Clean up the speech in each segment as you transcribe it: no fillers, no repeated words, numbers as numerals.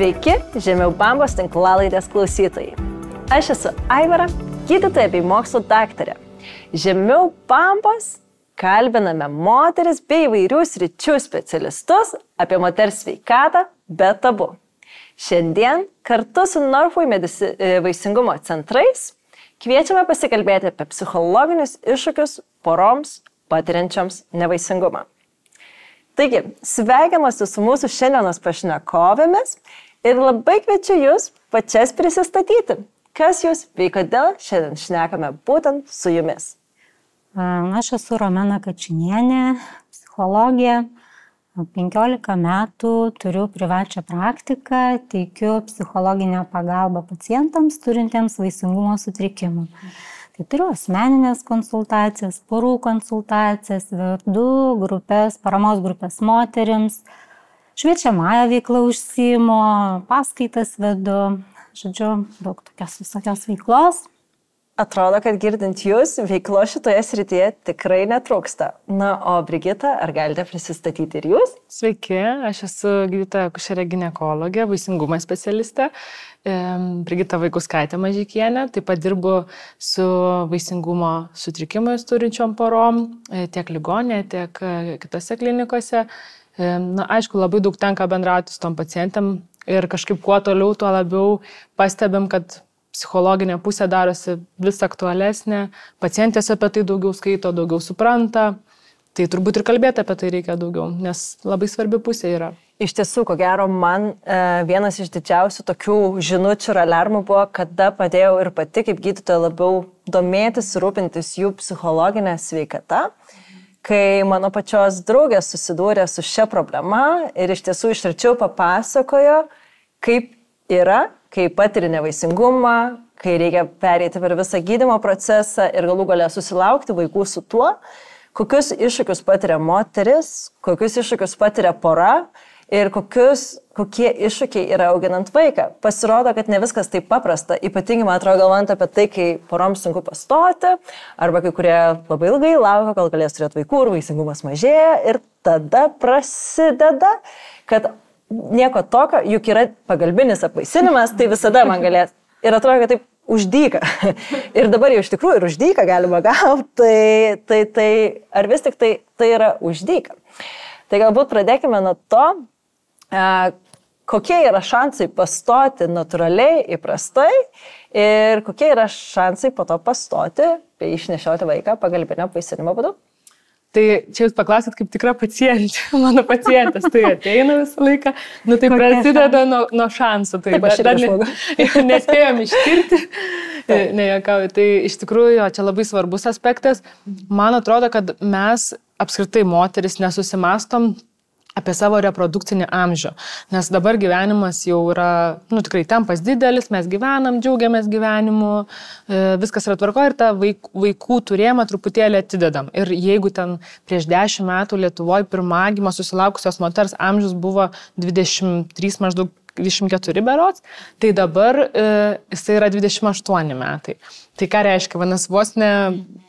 Sveiki, Žemiau bambos tinklalaidės klausytojai. Aš esu Aivara, gydytoja bei mokslo daktarė. Žemiau bambos kalbiname moteris bei įvairių sričių specialistus apie moters sveikatą be tabu. Šiandien kartu su Northway vaisingumo centrais kviečiame pasikalbėti apie psichologinius iššūkius poroms patiriančioms nevaisingumą. Taigi, sveikinuosi su mūsų šiandienos pašnekovėmis ir labai kviečiu jūs pačias prisistatyti. Kas jūs bei kodėl šiandien šnekame būtent su jumis? Aš esu Romena Kačinienė, psichologė. 15 metų turiu privačią praktiką, teikiu psichologinę pagalbą pacientams turintiems vaisingumo sutrikimų. Tai turiu asmeninės konsultacijas, porų konsultacijas, vedu grupės, paramos grupės moterims, šviečiamąją veiklą užsiimu, paskaitas vedu, žodžiu, daug tokios visokios veiklos. Atrodo, kad girdint jūs, veiklo šitoje srityje tikrai netrūksta. Na, o Brigita, ar galite prisistatyti ir jūs? Sveiki, aš esu gydytoja akušerė ginekologė, vaisingumo specialistė. Brigita Vaikuskaitė Mažykienė, taip pat dirbu su vaisingumo sutrikimais turinčiom porom, tiek ligoninėje, tiek kitose klinikose. Na, aišku, labai daug tenka bendrauti su tom pacientėm ir kažkaip kuo toliau, tuo labiau pastebim, kad psichologinė pusė darosi vis aktualesnė, pacientės apie tai daugiau skaito, daugiau supranta, tai turbūt ir kalbėti apie tai reikia daugiau, nes labai svarbi pusė yra. Iš tiesų, ko gero, man vienas iš didžiausių tokių žinučių ir alarmų buvo, kada padėjau ir pati kaip gydytoja labiau domėtis ir rūpintis jų psichologinę sveikatą, kai mano pačios draugės susidūrė su šia problema ir iš tiesų iš arčiau papasakojo, kaip yra, kai patiri nevaisingumą, kai reikia pereiti per visą gydymo procesą ir galų gale susilaukti vaikų su tuo, kokius iššūkius patiria moteris, kokius iššūkius patiria pora ir kokie iššūkiai yra auginant vaiką. Pasirodo, kad ne viskas taip paprasta, ypatingai, man atrodo, galvojant apie tai, kai poroms sunku pastoti, arba kai kurie labai ilgai laukia, kol galės turėti vaikų ir vaisingumas mažėja ir tada prasideda, kad nieko tokio, juk yra pagalbinis apvaisinimas, tai visada man galės. Ir atrodo, kad taip uždyka. Ir dabar jau iš tikrųjų ir uždyka galima gauti, tai ar vis tik tai yra uždyka. Tai galbūt pradėkime nuo to, kokie yra šansai pastoti natūraliai, įprastai ir kokie yra šansai po to pastoti bei išnešioti vaiką pagalbinio apvaisinimo būdu. Tai čia jūs paklausėt kaip tikra pacientė, mano pacientas, tai ateina visą laiką, tai prasideda nuo šansų, tai dar nespėjom ištirti, nejuokauju, tai iš tikrųjų čia labai svarbus aspektas, man atrodo, kad mes apskritai moteris nesusimastom apie savo reprodukcinį amžių, nes dabar gyvenimas jau yra, tikrai tempas didelis, mes gyvenam, džiaugiamės gyvenimu, viskas yra tvarko ir tą vaikų turėjimą truputėlį atidedam. Ir jeigu ten prieš 10 metų Lietuvoje pirmagimio susilaukusios moters amžius buvo 23, maždaug 24 berods, tai dabar jisai yra 28 metai. Tai ką reiškia, vanas vos ne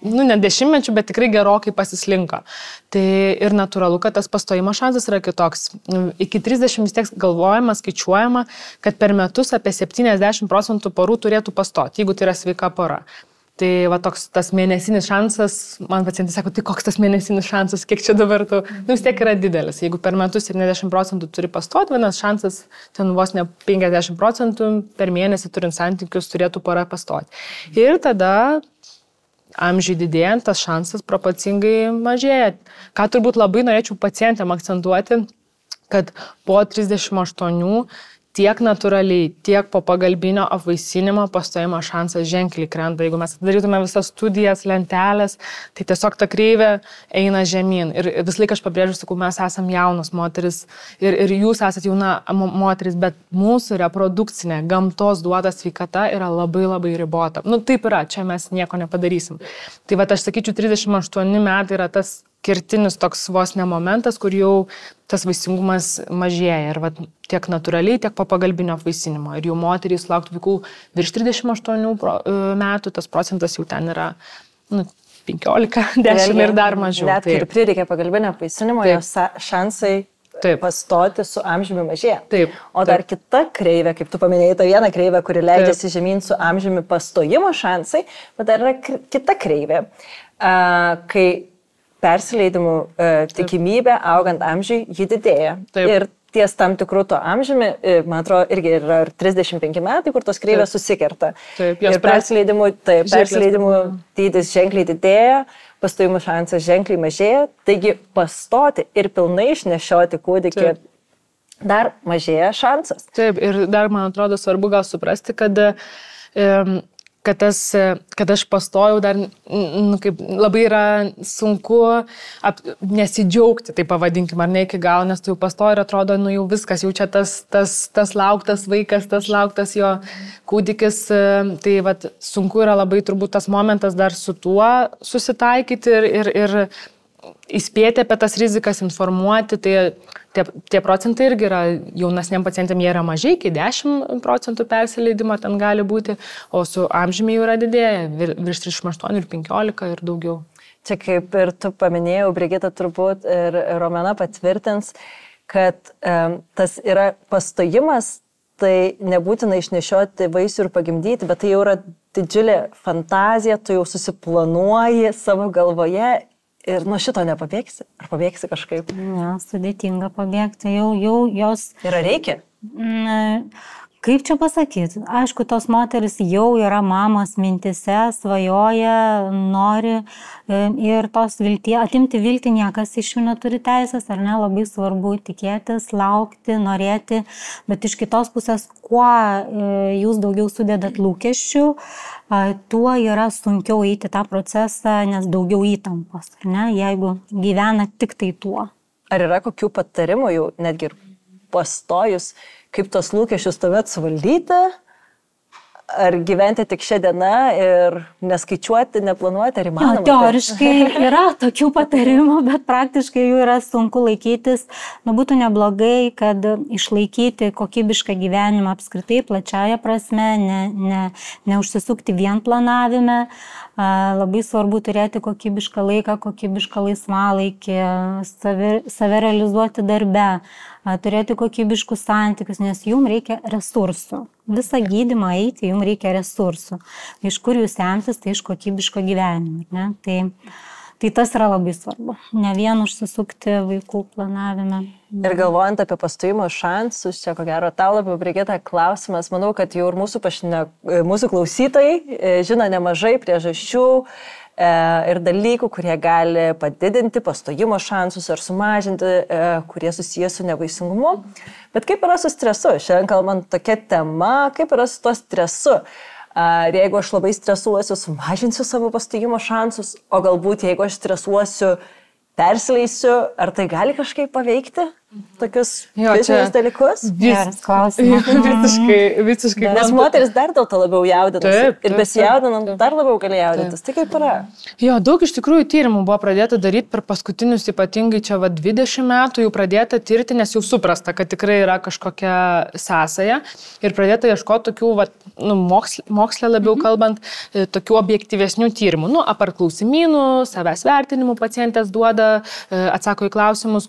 10 mečių, bet tikrai gerokai pasislinko. Tai ir natūralu, kad tas pastojimo šansas yra kitoks. Iki 30 vis tiek galvojama, skaičiuojama, kad per metus apie 70% porų turėtų pastoti, jeigu tai yra sveika pora. Tai va toks tas mėnesinis šansas, man pacientai sako, tai koks tas mėnesinis šansas, kiek čia dabar tu, vis tiek yra didelis. Jeigu per metus 70% turi pastoti, vienas šansas ten vos ne 50% per mėnesį turint santykius turėtų pora pastoti. Ir tada amžiui didėjant, tas šansas proporcingai mažėja. Ką turbūt labai norėčiau pacientėm akcentuoti, kad po 38 tiek natūraliai, tiek po pagalbinio apvaisinimo pastojimo šansas ženkliai krenta. Jeigu mes darytume visas studijas, lentelės, tai tiesiog ta kreivė eina žemyn. Ir vis laik aš pabrėžiu, sakau, mes esam jaunos moteris ir jūs esate jauna moteris, bet mūsų reprodukcinė gamtos duota sveikata yra labai labai ribota. Taip yra, čia mes nieko nepadarysim. Tai va, aš sakyčiau, 38 metai yra tas kertinis toks vos ne momentas, kur jau tas vaisingumas mažėja ir va, tiek natūraliai, tiek po pagalbinio apvaisinimo. Ir jau moterys lauktų vaikų virš 38 metų, tas procentas jau ten yra 15, 10 ir dar mažiau. Net ir prireikia pagalbinio apvaisinimo, jos šansai pastoti su amžiumi mažėja. Taip. O dar kita kreivė, kaip tu paminėjai, ta viena kreivė, kuri leidžiasi žemyn su amžiumi pastojimo šansai, bet dar yra kita kreivė, kai persileidimų tikimybė augant amžiui jį didėja. Taip. Ir ties tam tikrų to amžiumi, man atrodo, irgi yra 35 metai, kur tos kreivės susikerta. Taip, ir persileidimų dydis ženkliai didėja, pastojimų šansas ženkliai mažėja, taigi pastoti ir pilnai išnešioti kūdikį dar mažėja šansas. Taip, ir dar, man atrodo, svarbu gal suprasti, kad aš pastojau, dar kaip, labai yra sunku nesidžiaugti, tai pavadinkim, ar ne iki galo, nes tu jau pastoji ir atrodo, jau viskas, jau čia tas lauktas vaikas, tas lauktas jo kūdikis, tai vat, sunku yra labai turbūt tas momentas dar su tuo susitaikyti ir įspėti apie tas rizikas, informuoti, tai tie procentai irgi yra jaunesniam pacientėm, jie yra mažai, iki 10% persileidimo ten gali būti, o su amžiumi jau yra didėja, virš 38 ir 15 ir daugiau. Čia kaip ir tu paminėjau, Brigita turbūt ir Romena patvirtins, kad tas yra pastojimas, tai nebūtina išnešioti vaisių ir pagimdyti, bet tai jau yra didžiulė fantazija, tu jau susiplanuoji savo galvoje. Ir nuo šito nepabėgsi? Ar pabėgsi kažkaip? Ne, sudėtinga pabėgti. Jau jos... Ir reikia? Kaip čia pasakyti? Aišku, tos moteris jau yra mamos mintise, svajoja, nori ir tos atimti viltį niekas iš jų neturi teisės, ar ne? Labai svarbu tikėtis, laukti, norėti, bet iš kitos pusės, kuo jūs daugiau sudedat lūkesčių, tuo yra sunkiau eiti tą procesą, nes daugiau įtampos, ar ne? Jeigu gyvena tik tai tuo. Ar yra kokių patarimų jau netgi ir pastojus, kaip tos lūkesčius tuomet suvaldyti, ar gyventi tik šią dieną ir neskaičiuoti, neplanuoti, ar įmanoma? Teoriškai yra tokių patarimų, bet praktiškai jų yra sunku laikytis. Būtų neblogai, kad išlaikyti kokybišką gyvenimą apskritai plačiaja prasme, neužsisukti vien planavime. Labai svarbu turėti kokybišką laiką, kokybišką laisvalaikį, save realizuoti darbe, turėti kokybiškus santykius, nes jums reikia resursų. Visą gydymą eiti, jums reikia resursų. Iš kur jūs semtis, tai iš kokybiško gyvenimo. Ne? Tai tas yra labai svarbu. Ne vien užsisukti vaikų planavime. Ir galvojant apie pastojimo šansus, čia ko gero tau labiau, Brigita, klausimas, manau, kad jau ir mūsų klausytojai žino nemažai priežasčių ir dalykų, kurie gali padidinti pastojimo šansus ar sumažinti, kurie susijęs su nevaisingumu. Bet kaip yra su stresu? Šiandien kalbant tokia tema, kaip yra su tuo stresu? Ar jeigu aš labai stresuosiu, sumažinsiu savo pastojimo šansus, o galbūt jeigu aš stresuosiu, persileisiu, ar tai gali kažkaip paveikti tokius fizinius dalykus? Geras klausimas. Visiškai. Nes moteris dar dėl to labiau jaudinasi. Ir besijaudinant dar labiau gali jaudintis. Tai kaip yra? Jo, daug iš tikrųjų tyrimų buvo pradėta daryti per paskutinius ypatingai čia 20 metų, jau pradėta tirti, nes jau suprasta, kad tikrai yra kažkokia sąsaja. Ir pradėta ieškoti tokių, mokslė labiau kalbant, tokių objektyvesnių tyrimų. Apart klausimynų, savęs vertinimų pacientės duoda, atsako į klausimus,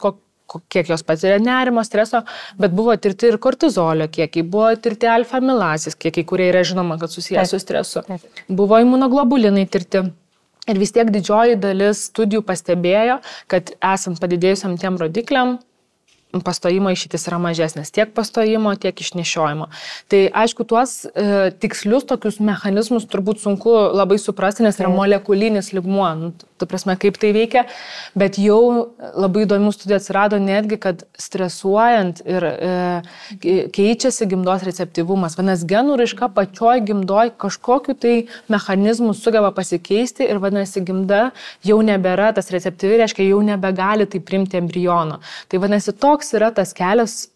kiek jos patiria nerimo, streso, bet buvo tirti ir kortizolio kiekiai, buvo tirti alfa-amilazės kiekiai, kurie yra žinoma, kad susijęs su stresu. Buvo imunoglobulinai tirti. Ir vis tiek didžioji dalis studijų pastebėjo, kad esant padidėjusiam tiem rodikliam, pastojimo išeitis yra mažesnės, tiek pastojimo, tiek išnešiojimo. Tai aišku, tuos tikslius tokius mechanizmus turbūt sunku labai suprasti, nes yra molekulinis lygmuo, tu prasme, kaip tai veikia, bet jau labai įdomių studijų atsirado netgi, kad stresuojant ir keičiasi gimdos receptyvumas. Vadinasi, genų raiška pačioj gimdoj kažkokiu tai mechanizmu sugeba pasikeisti ir vadinasi, gimda jau nebėra tas receptyvi, reiškia, jau nebegali tai priimti embriono. Tai vadinasi, toks yra tas kelias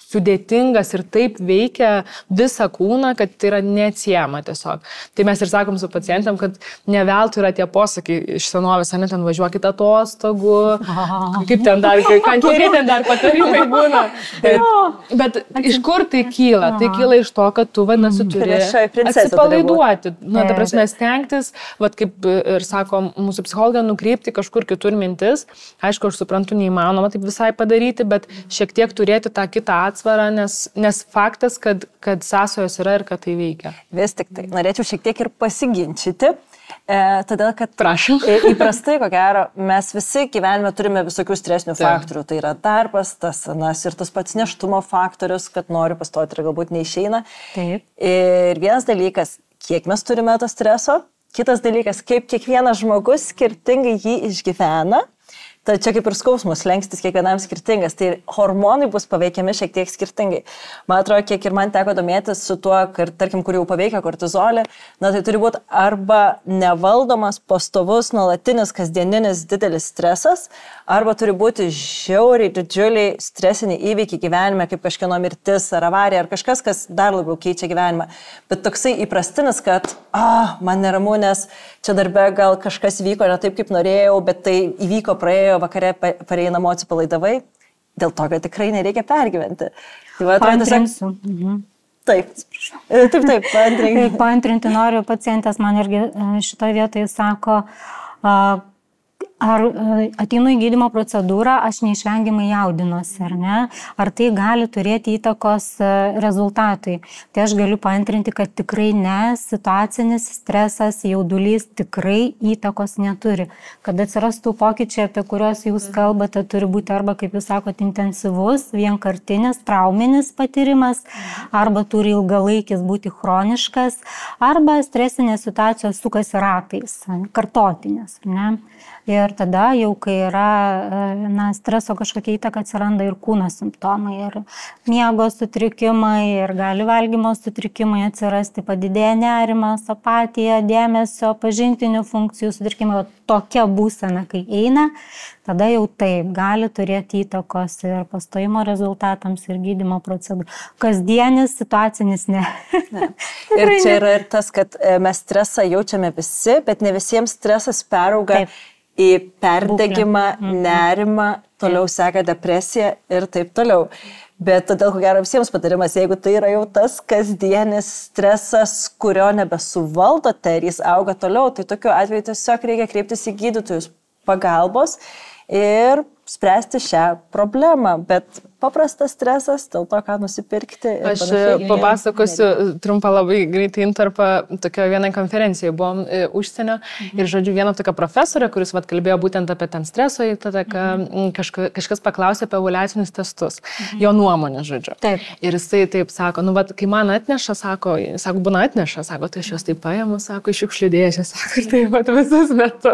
sudėtingas ir taip veikia visą kūną, kad tai yra neatsiejama tiesiog. Tai mes ir sakom su pacientam, kad ne veltui yra tie posakiai iš senovės, ne ten važiuokit atostogų, kaip ten dar, kokie ten dar patarimai būna. Bet iš kur tai kyla? Tai kyla iš to, kad tu, vadinasi, turi atsipalaiduoti. Na, ta prasme, stengtis, kaip ir sako mūsų psichologija, nukreipti kažkur kitur mintis. Aišku, aš suprantu, neįmanoma taip visai padaryti, bet šiek tiek turėti tą kitą atsvarą, nes faktas, kad sąsajos yra ir kad tai veikia. Vis tik tai. Norėčiau šiek tiek ir pasiginčyti, todėl kad prašom. Įprastai, ko gero, mes visi gyvenime turime visokių stresinių faktorių. Tai yra darbas, tas ir tas pats nėštumo faktorius, kad noriu pastoti ir galbūt neišeina. Taip. Ir vienas dalykas, kiek mes turime to streso, kitas dalykas, kaip kiekvienas žmogus skirtingai jį išgyvena. Tai čia kaip ir skausmus, lengstis kiekvienam skirtingas, tai hormonai bus paveikiami šiek tiek skirtingai. Man atrodo, kiek ir man teko domėtis su tuo, tarkim, kur jau paveikia kortizolį, tai turi būti arba nevaldomas, pastovus, nuolatinis, kasdieninis didelis stresas, arba turi būti žiauriai didžiuliai stresiniai įvykiai gyvenime, kaip kažkieno mirtis ar avarija, ar kažkas, kas dar labiau keičia gyvenimą. Bet toksai įprastinis, kad man neramu, nes čia darbe gal kažkas vyko ne taip, kaip norėjau, bet tai įvyko, praėjo, vakare parėjai namo atsipalaidavai, dėl to, kad tikrai nereikia pergyventi. Tai va, paantrinsiu. Taip, paantrinsiu. Paantrinti noriu, pacientės man irgi šitoje vietoje sako, ar ateinu į gydymo procedūrą, aš neišvengiamai jaudinuosi, ar ne? Ar tai gali turėti įtakos rezultatui? Tai aš galiu paantrinti, kad tikrai ne, situacinis stresas, jaudulys tikrai įtakos neturi. Kad atsirastų pokyčiai, apie kuriuos jūs kalbate, turi būti arba, kaip jūs sakote, intensyvus, vienkartinis, trauminis patyrimas, arba turi ilgalaikis būti chroniškas, arba stresinės situacijos sukasi ratais, kartotinės, ne? Ir tada jau, kai yra streso kažkokia įtaka, atsiranda ir kūno simptomai, ir miego sutrikimai, ir gali valgymo sutrikimai atsirasti, padidėja nerimas, apatija, dėmesio, pažintinių funkcijų sutrikimai. Tokia būsena, kai eina, tada jau taip gali turėti įtakos ir pastojimo rezultatams, ir gydymo procedūrų. Kasdienis, situacinis ne. Ir čia yra ir tas, kad mes stresą jaučiame visi, bet ne visiems stresas perauga į perdegimą, nerimą, toliau seka depresija ir taip toliau. Bet todėl, ko gero, visiems patarimas, jeigu tai yra jau tas kasdienis stresas, kurio nebesuvaldote ir jis auga toliau, tai tokiu atveju tiesiog reikia kreiptis į gydytojus pagalbos ir spręsti šią problemą. Bet paprastas stresas, dėl to, ką nusipirkti. Aš papasakosiu trumpą labai greitai intarpą, tokio vienai konferencijoje buvom užsienio ir, žodžiu, viena tokia profesorė, kuris kalbėjo būtent apie ten streso, tada kažkas paklausė apie evaluacinius testus, jo nuomonę, žodžiu. Taip. Ir jisai taip sako, kai man atneša, sako, būna atneša, sako, tai aš jos taip paimu, sako, iš šiukšlių dėžės, sako, ir taip visus metu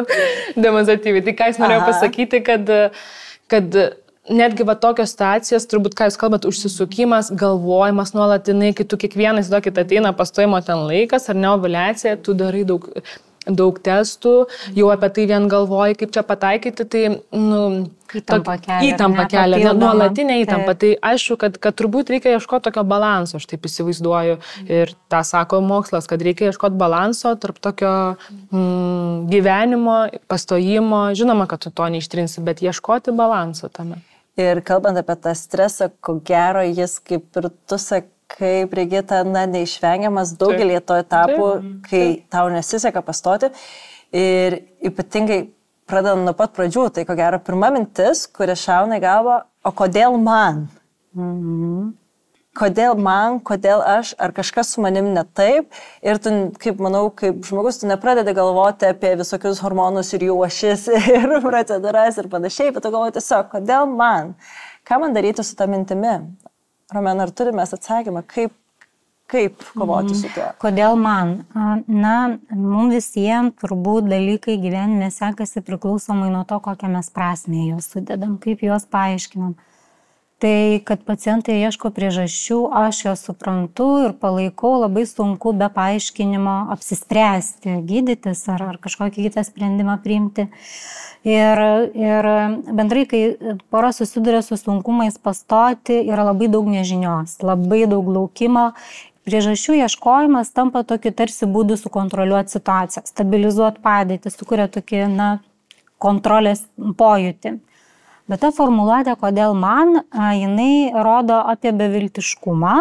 demonstratyviai. Tai ką jis norėjo pasakyti, kad netgi tokios situacijos, turbūt, ką jūs kalbat, užsisukimas, galvojimas nuolatinai, kai tu kiekvieną įsidokit ateina pastojimo ten laikas ar ne ovulacija, tu darai daug testų, jau apie tai vien galvoji, kaip čia pataikyti, tai, įtampa kelia, nuolatinė įtampa. Tai aišku, kad turbūt reikia ieškoti tokio balanso, aš taip įsivaizduoju. Ir tą sako mokslas, kad reikia ieškoti balanso tarp tokio gyvenimo, pastojimo. Žinoma, kad tu to neištrinsi, bet ieškoti balanso tame. Ir kalbant apie tą stresą, ko gero, jis kaip ir tu sakai, Brigita, neišvengiamas daugelį to etapų, kai tau nesiseka pastoti. Ir ypatingai pradedant nuo pat pradžių, tai ko gero pirma mintis, kuri šauna į galvą, o kodėl man? Kodėl man, kodėl aš, ar kažkas su manim ne taip. Ir tu, kaip manau, kaip žmogus, tu nepradedi galvoti apie visokius hormonus ir jų ašis ir procedūras ir panašiai, bet tu galvoji tiesiog, kodėl man? Ką man daryti su tą mintimi? Romen, ar turime atsakymą, kaip kovoti su tuo? Kodėl man? Mums visiems turbūt dalykai gyvenime sekasi priklausomai nuo to, kokią mes prasmę juos sudedam, kaip juos paaiškinam. Tai, kad pacientai ieško priežasčių, aš jo suprantu ir palaikau, labai sunku be paaiškinimo apsispręsti, gydytis ar kažkokį kitą sprendimą priimti. Ir bendrai, kai pora susiduria su sunkumais pastoti, yra labai daug nežinios, labai daug laukimo. Priežasčių ieškojimas tampa tokiu tarsi būdu sukontroliuoti situaciją, stabilizuoti padėtį, sukuria tokį, kontrolės pojūtį. Bet ta formuluotė, kodėl man, jinai rodo apie beviltiškumą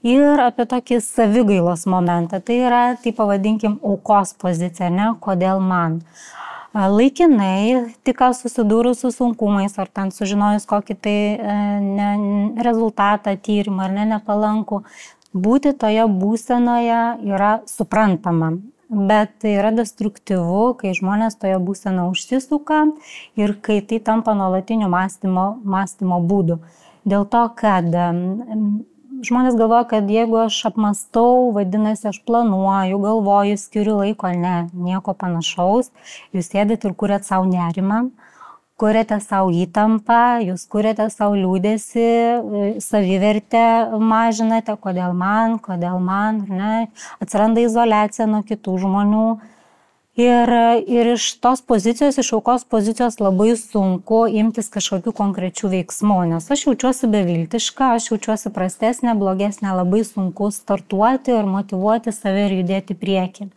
ir apie tokį savigailos momentą. Tai yra, tai pavadinkim, aukos pozicija, ne, kodėl man. Laikinai, tik susidūrus su sunkumais, ar ten sužinojus kokį tai rezultatą, tyrimą ar nepalankų, būti toje būsenoje yra suprantama. Bet tai yra destruktyvu, kai žmonės toje būsenoje užsisuka ir kai tai tampa nuolatiniu mąstymo būdu. Dėl to, kad žmonės galvoja, kad jeigu aš apmastau, vadinasi, aš planuoju, galvoju, skiriu laiko, nieko panašaus. Jūs sėdit ir kuriat savo nerimą, kuriate savo įtampą, jūs kuriate savo liūdėsi, savivertę mažinate, kodėl man, atsiranda izoliacija nuo kitų žmonių. Ir iš tos pozicijos, iš aukos pozicijos labai sunku imtis kažkokių konkrečių veiksmų, nes aš jaučiuosi beviltiška, aš jaučiuosi prastesnė, blogesnė, labai sunku startuoti ir motyvuoti save ir judėti priekį.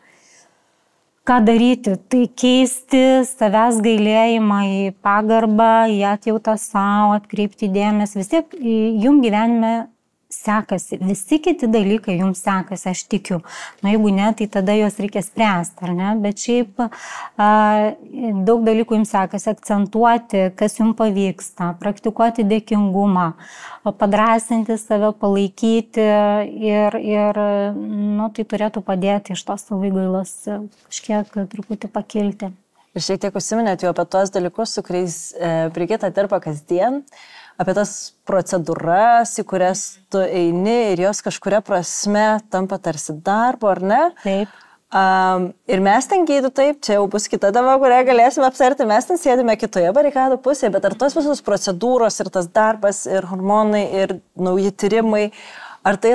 Ką daryti? Tai keisti savęs gailėjimą į pagarbą, į atjautą savo, atkreipti dėmesį. Vis tiek jums gyvenime sekasi, visi kiti dalykai jums sekasi, aš tikiu. Jeigu ne, tai tada juos reikia spręsti, ar ne? Bet šiaip daug dalykų jums sekasi, akcentuoti, kas jums pavyksta, praktikuoti dėkingumą, padrasinti save, palaikyti ir tai turėtų padėti iš tos savigailos kažkiek truputį pakilti. Ir šiek tiek užsiminėt jau apie tuos dalykus, su kuriais Brigita dirba kasdien, apie tas procedūras, į kurias tu eini ir jos kažkuria prasme tampa tarsi darbo, ar ne? Taip. Ir mes ten gydytojai, čia jau bus kita tema, kurią galėsime aptarti, mes ten sėdime kitoje barikadų pusėje, bet ar tos visos procedūros ir tas darbas ir hormonai ir nauji tyrimai, ar tai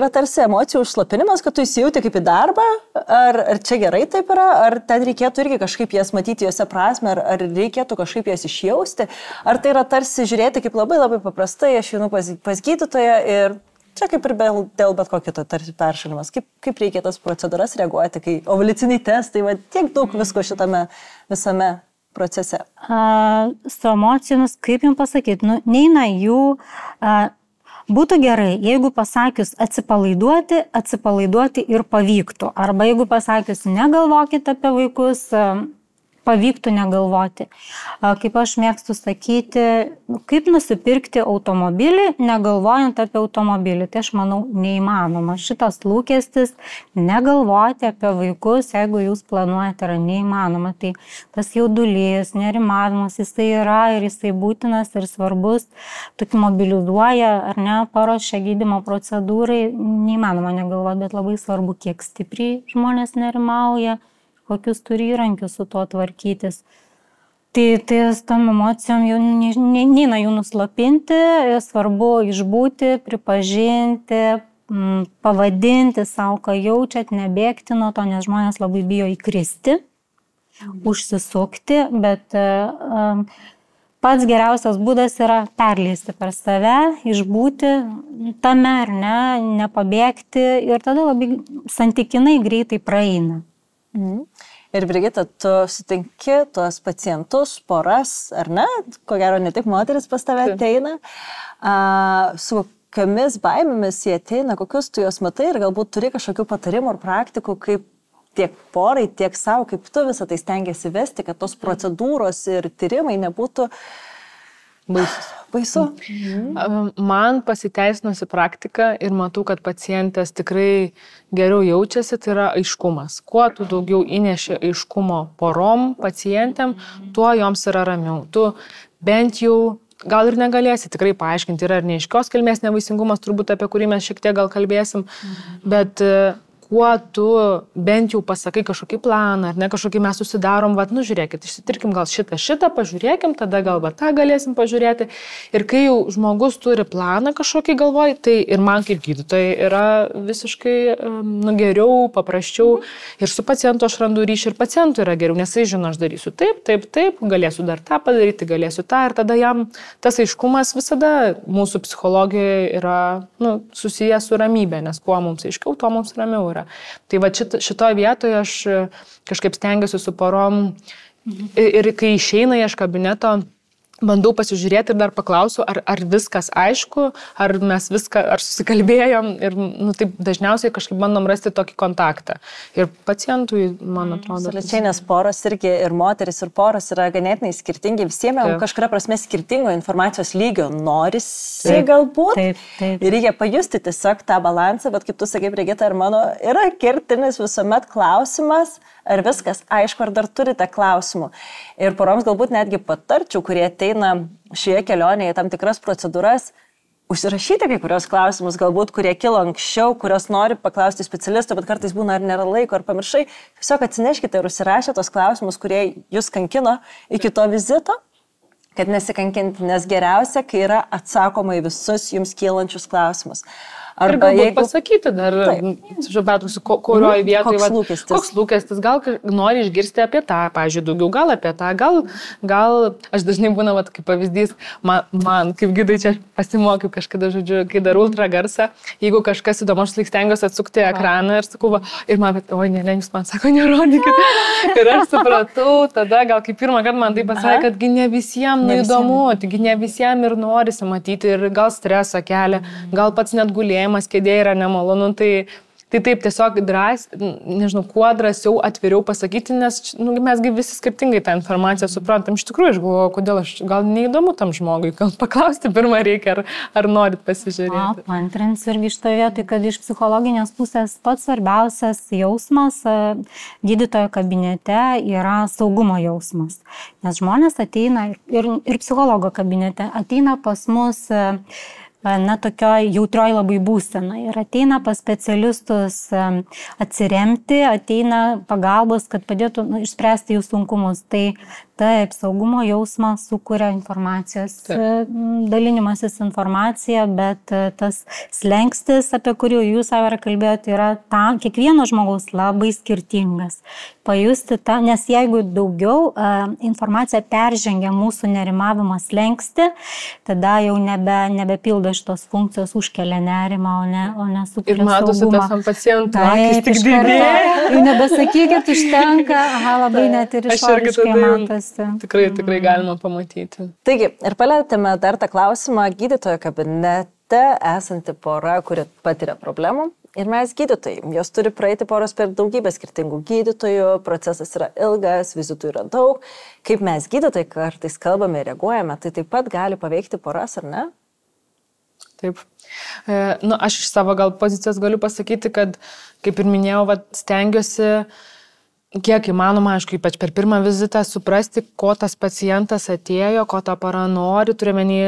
yra tarsi emocijų užslapinimas, kad tu įsijauti kaip į darbą, ar čia gerai taip yra, ar ten reikėtų irgi kažkaip jas matyti, jose prasme, ar reikėtų kažkaip jas išjausti, ar tai yra tarsi žiūrėti kaip labai labai paprastai, aš einu pas gydytoją ir čia kaip ir dėl bet kokio to tarsi peršalimas, kaip reikia tas procedūras reaguoti, kai ovuliaciniai testai, tiek daug visko šitame visame procese. Su emocijomis, kaip jums pasakyti, neina jų. Būtų gerai, jeigu pasakius atsipalaiduoti ir pavyktų. Arba jeigu pasakius negalvokit apie vaikus, pavyktų negalvoti. Kaip aš mėgstu sakyti, kaip nusipirkti automobilį, negalvojant apie automobilį. Tai aš manau neįmanoma. Šitas lūkestis negalvoti apie vaikus, jeigu jūs planuojate, yra neįmanoma. Tai tas jaudulys, nerimavimas, jisai yra ir jisai būtinas ir svarbus. Tokį mobilizuoja, ar ne, paruošia gydymo procedūrai. Neįmanoma negalvoti, bet labai svarbu, kiek stipriai žmonės nerimauja, kokius turi įrankius su tuo tvarkytis. Tai su tom emocijom jau neina jų nuslapinti, svarbu išbūti, pripažinti, pavadinti savo, ką jaučiat, nebėgti nuo to, nes žmonės labai bijo įkristi, užsisukti, bet pats geriausias būdas yra perleisti per save, išbūti tame ar ne, nepabėgti ir tada labai santykinai greitai praeina. Ir Brigita, tu sutinki tuos pacientus, poras, ar ne? Ko gero, ne tik moteris pas tave ateina. Su kokiamis baimėmis jie ateina, kokius tu juos matai ir galbūt turi kažkokių patarimų ar praktikų, kaip tiek porai, tiek savo, kaip tu visą tai stengiasi vesti, kad tos procedūros ir tyrimai nebūtų baisu. Man pasiteisinusi praktika ir matau, kad pacientės tikrai geriau jaučiasi, tai yra aiškumas. Kuo tu daugiau įneši aiškumo porom, pacientėm, tuo joms yra ramiau. Tu bent jau gal ir negalėsi tikrai paaiškinti, yra ir neaiškios kilmės nevaisingumas, turbūt apie kurį mes šiek tiek gal kalbėsim, bet kuo tu bent jau pasakai kažkokį planą, ar ne, kažkokį mes susidarom, žiūrėkit, išsitirkim gal šitą, pažiūrėkim, tada gal tą galėsim pažiūrėti. Ir kai jau žmogus turi planą kažkokį galvoj, tai ir man kaip gydytojai yra visiškai geriau, paprasčiau. Ir su pacientu aš randu ryšį, ir pacientu yra geriau, nes jis žino, aš darysiu taip, galėsiu dar tą padaryti, galėsiu tą, ir tada jam tas aiškumas visada mūsų psichologijoje yra susijęs su ramybė, nes kuo mums aiškiau, tuo mums ramiau yra. Tai va šitoje vietoje aš kažkaip stengiuosi su porom ir kai išeina iš kabineto, bandau pasižiūrėti ir dar paklausiu, ar viskas aišku, ar mes viską, ar susikalbėjom ir taip dažniausiai kažkaip bandom rasti tokį kontaktą. Ir pacientui, man atrodo. Absoliučiai, nes poros irgi ir moteris, ir poros yra ganėtinai skirtingi, visiems kažkuria prasme skirtingo informacijos lygio norisi galbūt. Taip. Ir reikia pajusti tiesiog tą balansą, bet kaip tu sakai, Brigita, ir mano yra kertinis visuomet klausimas, ar viskas aišku, ar dar turite klausimų. Ir poroms galbūt netgi patarčiau, kurie ateina šioje kelionėje tam tikras procedūras, užsirašyti kai kurios klausimus, galbūt kurie kilo anksčiau, kurios nori paklausti specialisto, bet kartais būna ar nėra laiko, ar pamiršai. Tiesiog atsineškite ir užsirašę tos klausimus, kurie jūs kankino iki to vizito, kad nesikankinti, nes geriausia, kai yra atsakoma į visus jums kylančius klausimus. Arba jeigu pasakyti dar, žiūrėtusi, kurioje vietoje, koks lūkestis, gal nori išgirsti apie tą, pavyzdžiui, daugiau, gal apie tą, gal aš dažnai būna, kaip pavyzdys, man kaip gydai čia pasimokiau kažkada, žodžiu, kai darau ultragarsą, jeigu kažkas įdomu, aš stengiuosi atsukti ekraną ir sakau, ir man, oi, ne, jūs man sako, nerodykit. Ir aš supratau, tada gal kaip pirmą kartą man tai pasakė, kad ne visiems įdomu, taigi ne visiems ir norisi matyti, ir gal stresą kelia, gal pats net gulėjimas kėdėje yra nemalonu, tai taip tiesiog nežinau, kuo drąsiau, atviriau pasakyti, nes mesgi visi skirtingai tą informaciją suprantam. Iš tikrųjų, aš galvoju, kodėl gal neįdomu tam žmogui, gal paklausti pirmą reikia, ar norit pasižiūrėti. Antrins irgi iš to vietoj, kad iš psichologinės pusės pats svarbiausias jausmas gydytojo kabinete yra saugumo jausmas. Nes žmonės ateina ir psichologo kabinete ateina pas mus tokioj jautrioj labai būsenai ir ateina pas specialistus atsiremti, ateina pagalbos, kad padėtų išspręsti jų sunkumus. Tai taip, saugumo jausmą sukuria informacijos dalinimasis informacija, bet tas slengstis, apie kurį jūs savo kalbėjote, yra kiekvieno žmogaus labai skirtingas. Pajusti tą, nes jeigu daugiau informacija peržengia mūsų nerimavimą slengsti, tada jau nebepildo šitos funkcijos, užkelia nerimą, o ne sukuria saugumą. Ir matosi tas ant pacientų, akis tik didėja. Jau nebesakykit, užtenka, labai net ir išoriškai matosi. Tikrai galima pamatyti. Taigi, ir palėtėme dar tą klausimą gydytojo kabinete esanti pora, kuri patiria problemų. Ir mes gydytojai, jos turi praeiti poros per daugybę skirtingų gydytojų, procesas yra ilgas, vizitų yra daug. Kaip mes gydytojai kartais kalbame ir reaguojame, tai taip pat gali paveikti poras, ar ne? Taip. Aš iš savo gal pozicijos galiu pasakyti, kad, kaip ir minėjau, stengiuosi kiek įmanoma, aišku, ypač per pirmą vizitą, suprasti, ko tas pacientas atėjo, ko ta para nori, turiuomenį,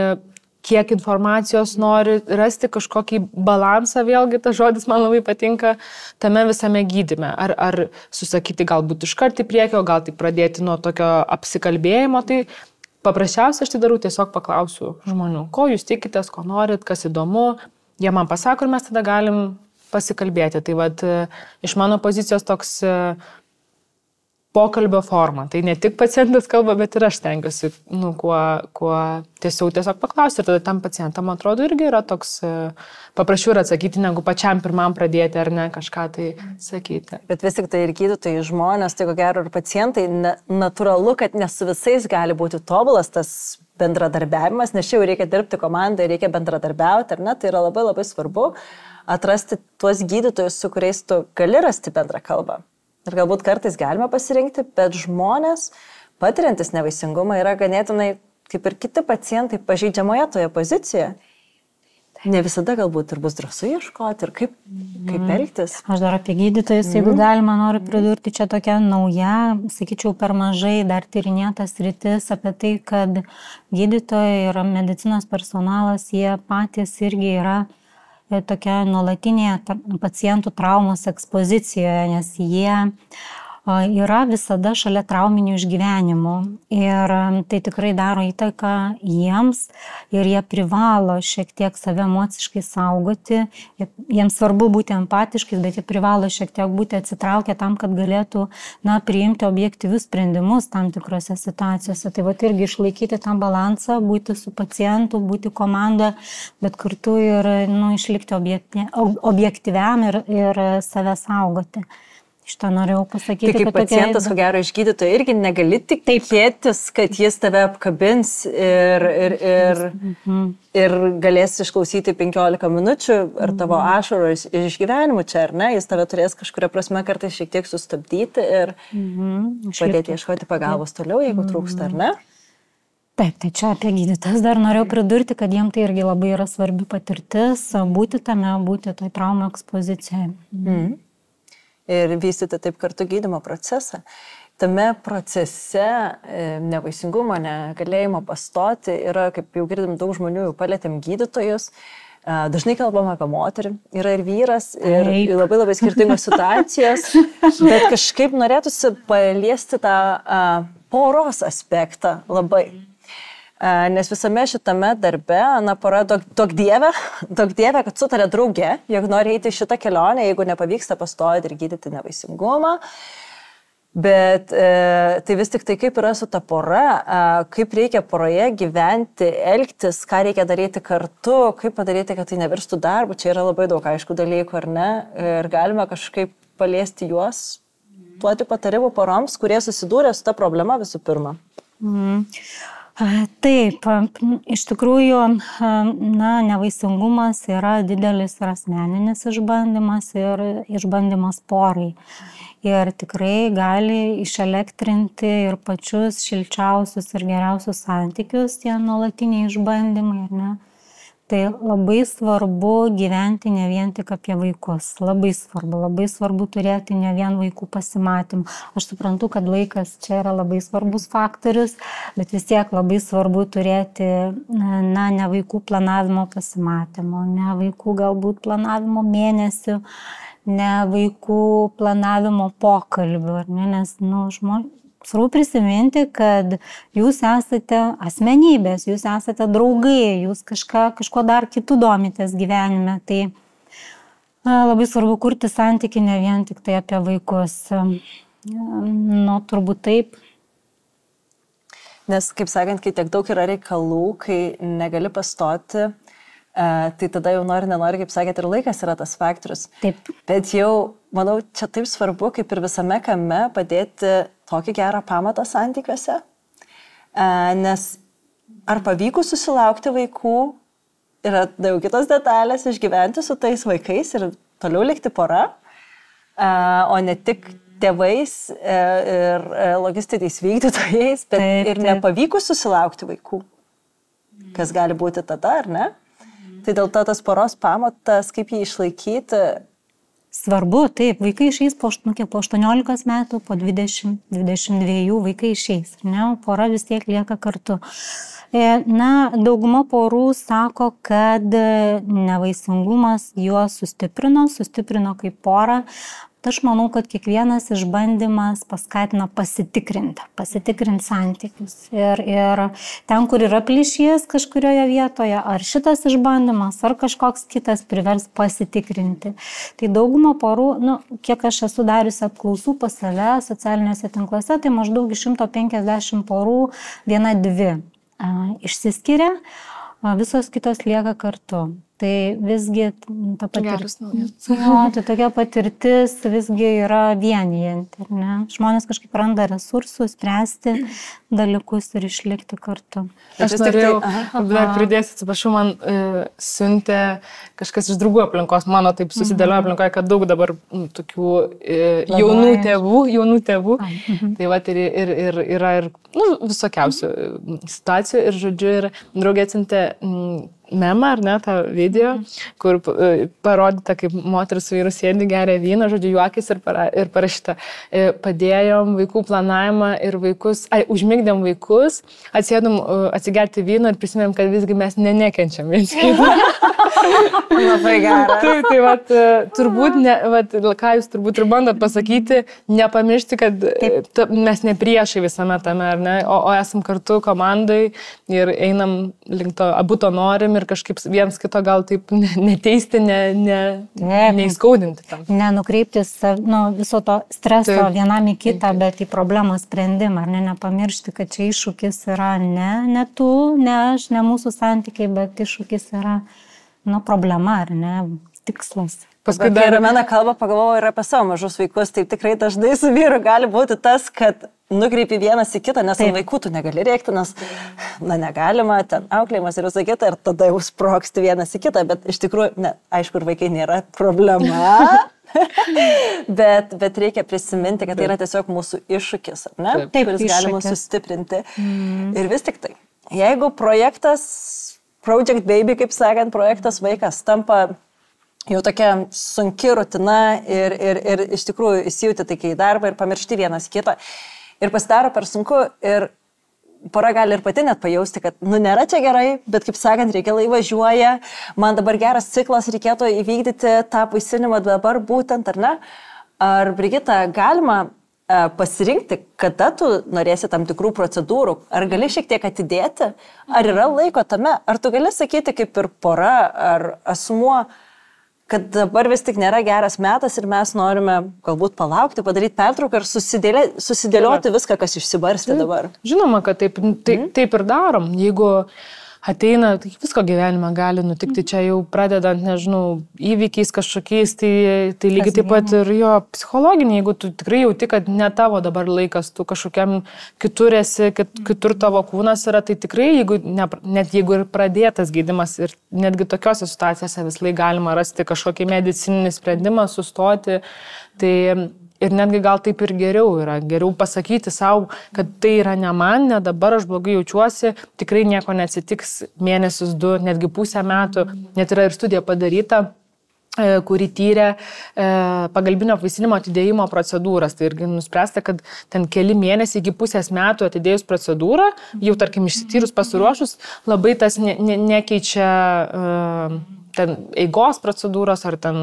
kiek informacijos nori, rasti kažkokį balansą, vėlgi tas žodis man labai patinka, tame visame gydyme. Ar susakyti galbūt iškart į priekį, o gal tai pradėti nuo tokio apsikalbėjimo, tai paprasčiausiai aš tai darau, tiesiog paklausiu žmonių, ko jūs tikitės, ko norit, kas įdomu, jie man pasako ir mes tada galim pasikalbėti. Tai iš mano pozicijos toks pokalbio forma. Tai ne tik pacientas kalba, bet ir aš stengiuosi, kuo tiesiog paklausti. Ir tada tam pacientam, man atrodo, irgi yra toks paprasčiau ir atsakyti, negu pačiam pirmam pradėti ar ne kažką tai sakyti. Bet vis tik tai ir gydytojai žmonės, tai ko gero ir pacientai, natūralu, kad ne su visais gali būti tobulas tas bendradarbiavimas, nes čia jau reikia dirbti komandai, reikia bendradarbiauti, ar ne? Tai yra labai labai svarbu atrasti tuos gydytojus, su kuriais tu gali rasti bendrą kalbą. Ir galbūt kartais galime pasirinkti, bet žmonės, patiriantis nevaisingumą, yra ganėtinai, kaip ir kiti pacientai, pažeidžiamoje toje pozicijoje. Ne visada galbūt ir bus drąsu ieškoti ir kaip elgtis. Aš dar apie gydytojus, jeigu galima, noriu pridurti čia tokia nauja, sakyčiau, per mažai dar tyrinėtas sritis apie tai, kad gydytojai ir medicinos personalas, jie patys irgi yra tokia nuolatinėje pacientų traumos ekspozicijoje, nes jie yra visada šalia trauminių išgyvenimų ir tai tikrai daro įtaką jiems ir jie privalo šiek tiek save emociškai saugoti, jiems svarbu būti empatiškais, bet jie privalo šiek tiek būti atsitraukę tam, kad galėtų priimti objektyvius sprendimus tam tikrose situacijose. Tai irgi išlaikyti tą balansą, būti su pacientu, būti komanda, bet kartu ir išlikti objektyviam ir save saugoti. Šitą norėjau pasakyti. Tai kaip pacientas, ko gero, iš gydytojo irgi negali tikėtis, kad jis tave apkabins ir galės išklausyti 15 minučių ar tavo ašarų iš gyvenimų čia, ar ne? Jis tave turės kažkuria prasme kartais šiek tiek sustabdyti ir padėti ieškoti pagalbos toliau, jeigu trūksta, ar ne? Taip, tai čia apie gydytas dar norėjau pridurti, kad jiem tai irgi labai yra svarbi patirtis, būti toj traumų ekspozicijoje. Ir vystyti taip kartu gydymo procesą. Tame procese nevaisingumo, negalėjimo pastoti yra, kaip jau girdim, daug žmonių, jau palėtėm gydytojus. Dažnai kalbam apie moterį, yra ir vyras, ir labai skirtingos situacijos, bet kažkaip norėtųsi paliesti tą poros aspektą labai. Nes visame šitame darbe, pora daug dievė, kad sutarė drauge, jog nori eiti šitą kelionę, jeigu nepavyksta pastoti ir gydyti nevaisingumą. Bet tai vis tik tai kaip yra su ta pora, kaip reikia poroje gyventi, elgtis, ką reikia daryti kartu, kaip padaryti, kad tai nevirstų darbu. Čia yra labai daug aišku dalykų, ar ne? Ir galime kažkaip paliesti juos, duoti patarimų poroms, kurie susidūrė su ta problema visų pirma. Taip, iš tikrųjų, nevaisingumas yra didelis ir asmeninis išbandymas ir išbandymas porai. Ir tikrai gali išelektrinti ir pačius šilčiausius ir geriausius santykius tie nuolatiniai išbandymai, ar ne? Tai labai svarbu gyventi ne vien tik apie vaikus. Labai svarbu turėti ne vien vaikų pasimatymų. Aš suprantu, kad laikas čia yra labai svarbus faktorius, bet vis tiek labai svarbu turėti, ne vaikų planavimo pasimatymo, ne vaikų galbūt planavimo mėnesių, ne vaikų planavimo pokalbių, ar ne, nes, svarbu prisiminti, kad jūs esate asmenybės, jūs esate draugai, jūs kažko dar kitų domitės gyvenime. Tai labai svarbu kurti santykį ne vien tik tai apie vaikus. Turbūt taip. Nes, kaip sakant, kai tiek daug yra reikalų, kai negali pastoti, tai tada jau nenori, kaip sakėt, ir laikas yra tas faktorius. Taip. Bet jau, manau, čia taip svarbu, kaip ir visame kame, padėti tokį gerą pamatą santykiuose, nes ar pavyko susilaukti vaikų, yra daug kitos detalės, išgyventi su tais vaikais ir toliau likti pora, o ne tik tėvais ir logistiniais vykdytojais, bet ir nepavyko susilaukti vaikų, kas gali būti tada, ar ne? Tai dėl to tas poros pamatas, kaip jį išlaikyti. Svarbu, taip, vaikai išeis po 18 metų, po 20-22 vaikai išeis, ne, pora vis tiek lieka kartu. Dauguma porų sako, kad nevaisingumas juos sustiprino kaip porą. Aš manau, kad kiekvienas išbandymas paskatina pasitikrinti santykius. Ir ten, kur yra plyšys kažkurioje vietoje, ar šitas išbandymas, ar kažkoks kitas privers pasitikrinti. Tai dauguma porų, kiek aš esu dariusi apklausų pas save socialiniuose tinkluose, tai maždaug iš 150 porų 1-2 išsiskiria, visos kitos lieka kartu. Tai visgi ta patirtis, tai tokia patirtis visgi yra vienijanti, ne? Žmonės kažkaip randa resursų spręsti dalykus ir išlikti kartu. Aš norėjau, dar pridėsiu, atsiprašau, man siuntė kažkas iš draugų aplinkos, mano taip susidėliojo aplinkoje, kad daug dabar tokių jaunų tėvų, tai va ir yra ir visokiausių situacijų ir žodžiu, ir draugė atsiuntė memą, ar ne, tą video, kur parodyta, kaip moteris su vyru sėdi, geria vyną, žodžiu, juokis ir parašyta. Padėjom vaikų planavimą ir vaikus, užmigdėm vaikus, atsėdom atsigerti vyną ir prisimėm, kad visgi mes nekenčiam viens kitą. Labai gerai. Tai vat, turbūt, ką jūs turbūt ir bandot pasakyti, nepamiršti, kad mes ne priešai visame tame, ar ne, o esam kartu komandai ir einam link to, abu to norim ir kažkaip viens kito gal taip neteisti, neįskaudinti tam. Nenukreipti viso to streso vienam į kitą, bet į problemos sprendimą, ar nepamiršti, kad čia iššūkis yra ne tu, ne aš, ne mūsų santykiai, bet iššūkis yra problema, ar ne, tikslas. Paskui dar Romena kalba, pagalvoju ir apie savo mažus vaikus, taip tikrai dažnai su vyru gali būti tas, kad nukreipi vienas į kitą, nes ant vaikų tu negali rėkti, nes negalima, ten auklėjimas ir visą kitą, ir tada jau sprogsti vienas į kitą, bet iš tikrųjų, aišku, ir vaikai nėra problema, bet reikia prisiminti, kad tai yra tiesiog mūsų iššūkis, ar ne? Taip, kuris galima sustiprinti. Ir vis tik tai, jeigu projektas Project Baby, kaip sakant, projektas vaikas tampa jau tokia sunki rutina ir iš tikrųjų įsijauti tai į darbą ir pamiršti vienas kitą. Ir pasidaro per sunku ir pora gali ir pati net pajausti, kad nėra čia gerai, bet kaip sakant, reikalai važiuoja, man dabar geras ciklas, reikėtų įvykdyti tą vaisinimą dabar būtent, ar ne? Ar, Brigita, galima pasirinkti, kada tu norėsi tam tikrų procedūrų, ar gali šiek tiek atidėti, ar yra laiko tame, ar tu gali sakyti kaip ir pora ar asmuo, kad dabar vis tik nėra geras metas ir mes norime galbūt palaukti, padaryti pertrauką ir susidėlioti viską, kas išsibarstė dabar. Žinoma, kad taip ir darom. Jeigu ateina, tai visko gyvenime gali nutikti, čia jau pradedant, nežinau, įvykiais kažkokiais, tai lygiai taip pat ir jo psichologiniai, jeigu tu tikrai jauti, kad ne tavo dabar laikas, tu kažkokiam kitur esi, kitur tavo kūnas yra, tai tikrai, net jeigu ir pradėtas gydymas ir netgi tokiose situacijose vis laik galima rasti kažkokį medicininį sprendimą, sustoti, tai ir netgi gal taip ir geriau yra. Geriau pasakyti savo, kad tai yra ne man, ne dabar aš blogai jaučiuosi, tikrai nieko neatsitiks mėnesius, 2, netgi pusę metų. Net yra ir studija padaryta, kuri tyrė pagalbinio apvaisinimo atidėjimo procedūras. Tai irgi nuspręsta, kad ten keli mėnesiai iki pusės metų atidėjus procedūrą, jau tarkim išsityrus pasiruošus, labai tas nekeičia ten eigos procedūros ar ten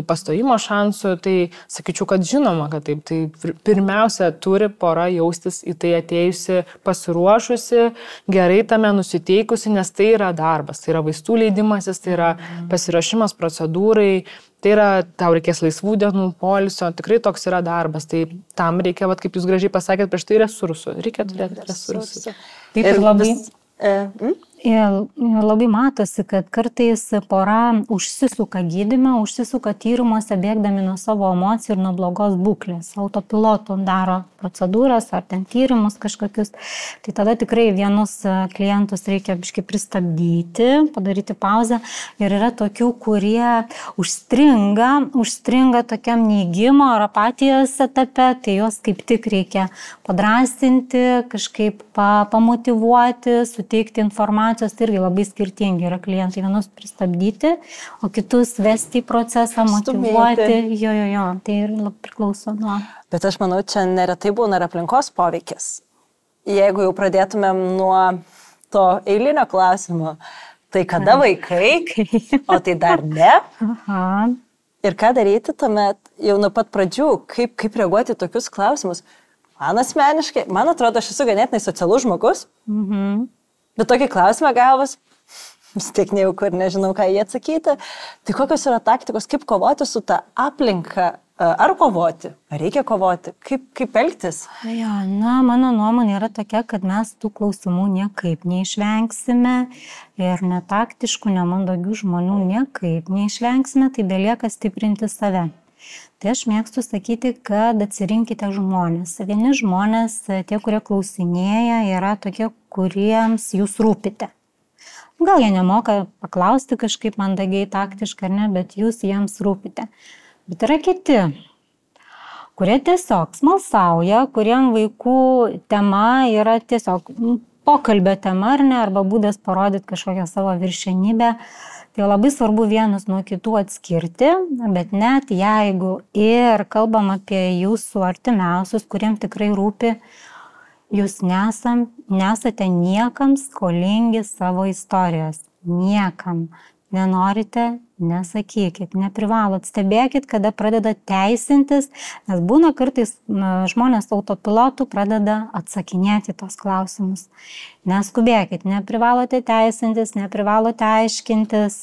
pastojimo šansų, tai sakyčiau, kad žinoma, kad taip, tai pirmiausia turi pora jaustis į tai atėjusi, pasiruošusi, gerai tame nusiteikusi, nes tai yra darbas, tai yra vaistų leidimasis, tai yra pasiruošimas procedūrai, tai yra, tau reikės laisvų dienų, poilsio, tikrai toks yra darbas, tai tam reikia, kaip jūs gražiai pasakėt, prieš tai resursų, reikia turėti resursų. Taip ir labai... Labai matosi, kad kartais pora užsisuka gydymą, užsisuka tyrimuose, bėgdami nuo savo emocijų ir nuo blogos būklės. Autopilotų daro procedūras ar ten tyrimus kažkokius. Tai tada tikrai vienus klientus reikia biškai pristabdyti, padaryti pauzę. Ir yra tokių, kurie užstringa tokiam neigimo ar apatijos etape, tai juos kaip tik reikia padrąsinti, kažkaip pamotyvuoti, suteikti informaciją. Tai irgi labai skirtingi yra klientai. Vienus pristabdyti, o kitus vesti į procesą, motyvuoti. Jo, tai ir priklauso nuo. Bet aš manau, čia neretai būna ir aplinkos poveikis. Jeigu jau pradėtumėm nuo to eilinio klausimo, tai kada vaikai, o tai dar ne? Aha. Ir ką daryti tuomet jau nuo pat pradžių, kaip reaguoti į tokius klausimus? Man asmeniškai, man atrodo, aš esu ganėtinai socialus žmogus. Bet tokį klausimą gavus, vis tiek nejauku ir nežinau, ką jie atsakyti. Tai kokios yra taktikos, kaip kovoti su ta aplinka? Ar kovoti? Ar reikia kovoti? Kaip elgtis? Ja, mano nuomonė yra tokia, kad mes tų klausimų niekaip neišvengsime ir netaktiškų, nemandagių žmonių niekaip neišvengsime, tai belieka stiprinti save. Tai aš mėgstu sakyti, kad atsirinkite žmonės. Vieni žmonės, tie, kurie klausinėja, yra tokie, kuriems jūs rūpite. Gal jie nemoka paklausti kažkaip mandagiai, taktiškai ar ne, bet jūs jiems rūpite. Bet yra kiti, kurie tiesiog smalsauja, kuriem vaikų tema yra tiesiog pokalbio tema, ar ne, arba būdas parodyti kažkokią savo viršenybę. Tai labai svarbu vienus nuo kitų atskirti, bet net jeigu ir kalbam apie jūsų artimiausius, kuriems tikrai rūpi, jūs nesate niekam skolingi savo istorijos. Niekam. Nenorite, nesakykit, neprivalot, stebėkit, kada pradeda teisintis, nes būna kartais žmonės autopilotų pradeda atsakinėti tos klausimus. Neskubėkit, neprivalote teisintis, neprivalote aiškintis,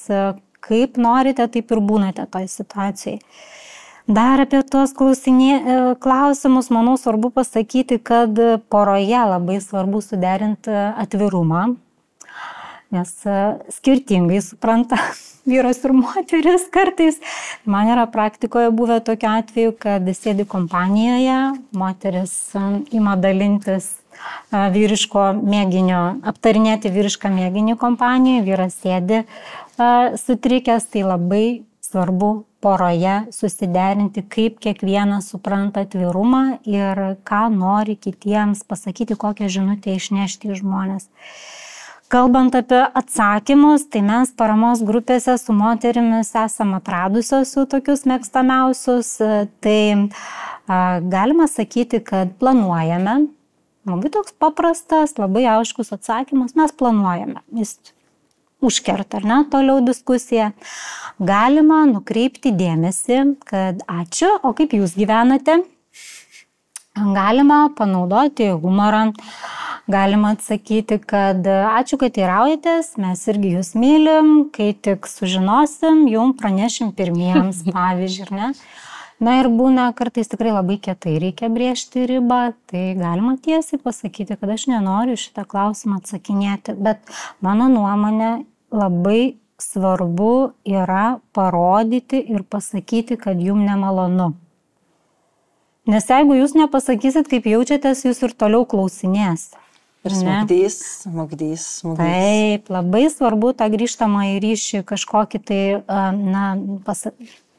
kaip norite, taip ir būnate toj situacijai. Dar apie tuos klausimus, manau, svarbu pasakyti, kad poroje labai svarbu suderinti atvirumą, nes skirtingai supranta vyras ir moteris kartais. Man yra praktikoje buvę tokiu atveju, kad sėdi kompanijoje, moteris ima dalintis vyriško mėginio, aptarinėti vyrišką mėginį kompanijoje, vyras sėdi sutrikęs, tai labai svarbu poroje susiderinti, kaip kiekvienas supranta atvirumą ir ką nori kitiems pasakyti, kokią žinutę išnešti į žmonės. Kalbant apie atsakymus, tai mes paramos grupėse su moterimis esame atradusios jau tokius mėgstamiausius, tai galima sakyti, kad planuojame. Labai toks paprastas, labai aiškus atsakymas, mes planuojame. Jis užkerta, ar ne, toliau diskusiją. Galima nukreipti dėmesį, kad ačiū, o kaip jūs gyvenate? Galima panaudoti humorą. Galima atsakyti, kad ačiū, kad teiraujatės, mes irgi jūs mylim, kai tik sužinosim, jum pranešim pirmiems, pavyzdžiui, ne? Na ir būna kartais tikrai labai kietai reikia brėžti ribą, tai galima tiesiai pasakyti, kad aš nenoriu šitą klausimą atsakinėti, bet mano nuomonė labai svarbu yra parodyti ir pasakyti, kad jum nemalonu. Nes jeigu jūs nepasakysit, kaip jaučiatės, jūs ir toliau klausinės. Ir smugdys. Taip, labai svarbu tą grįžtamą į ryšį kažkokį tai,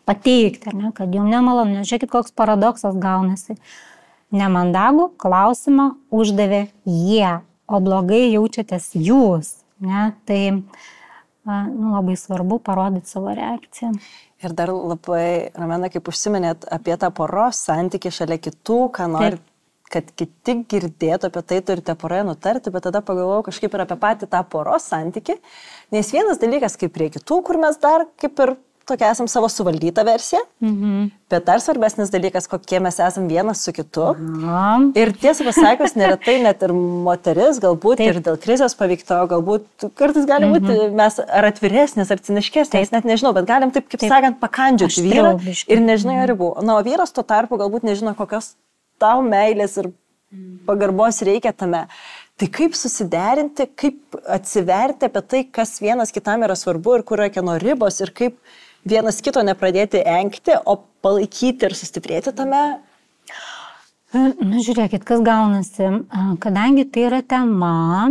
pateikti, ne, kad jums nemalonu. Žiūrėkit, koks paradoksas gaunasi. Nemandagų klausimą uždavė jie, o blogai jaučiatės jūs. Ne, tai labai svarbu parodyti savo reakciją. Ir dar labai, Ramena, kaip užsiminėt apie tą poros santykį šalia kitų, ką nori, kad kiti girdėtų apie tai, turite poroje nutarti, bet tada pagalvojau kažkaip ir apie patį tą poros santykį, nes vienas dalykas kaip prie kitų, kur mes dar kaip ir tokia esam savo suvaldytą versiją, bet dar svarbesnis dalykas, kokie mes esam vienas su kitu. Ir tiesą pasakius, neretai net ir moteris, galbūt ir dėl krizės paveikto, galbūt kartais gali būti mes ar atviresnės, ar ciniškesnės, net nežinau, bet galim taip, kaip sakant, pakandžiuoti vyrą ir nežinai jo ribų. Na, o vyras tuo tarpu galbūt nežino, kokios tau meilės ir pagarbos reikia tame. Tai kaip susiderinti, kaip atsiverti apie tai, kas vienas kitam yra svarbu ir kur yra kieno ribos ir kaip vienas kito nepradėti engti, o palaikyti ir sustiprėti tame? Na, žiūrėkit, kas gaunasi. Kadangi tai yra tema,